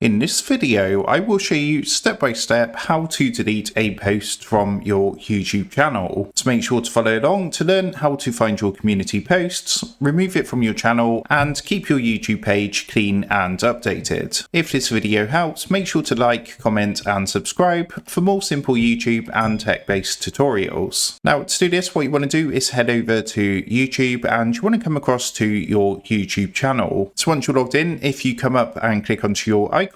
In this video, I will show you step by step how to delete a post from your YouTube channel. So make sure to follow along to learn how to find your community posts, remove it from your channel, and keep your YouTube page clean and updated. If this video helps, make sure to like, comment, and subscribe for more simple YouTube and tech-based tutorials. Now, to do this, what you want to do is head over to YouTube and you want to come across to your YouTube channel. So once you're logged in, if you come up and click onto your icon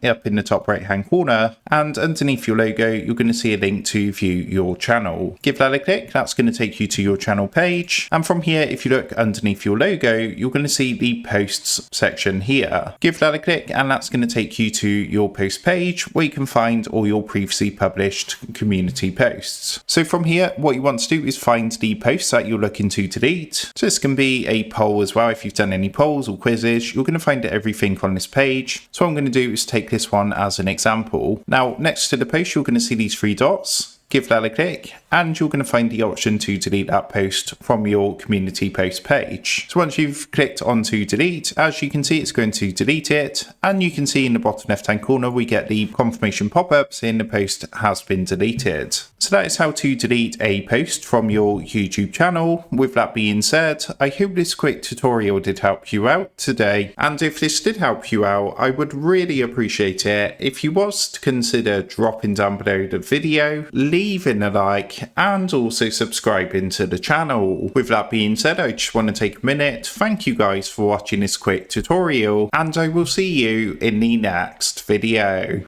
up in the top right hand corner, and underneath your logo you're going to see a link to view your channel. Give that a click. That's going to take you to your channel page, and from here, if you look underneath your logo, you're going to see the posts section here. Give that a click and that's going to take you to your post page where you can find all your previously published community posts. So from here, what you want to do is find the posts that you're looking to delete. So this can be a poll as well. If you've done any polls or quizzes, you're going to find everything on this page. So what I'm going to do is take this one as an example. Now, next to the post, you're going to see these three dots. Give that a click and you're going to find the option to delete that post from your community post page. So once you've clicked onto delete, as you can see, it's going to delete it, and you can see in the bottom left hand corner we get the confirmation pop-up saying the post has been deleted. So that is how to delete a post from your YouTube channel. With that being said, I hope this quick tutorial did help you out today, and if this did help you out, I would really appreciate it if you was to consider dropping down below the video, leaving a like, and also subscribing to the channel. With that being said, I just want to take a minute, thank you guys for watching this quick tutorial, and I will see you in the next video.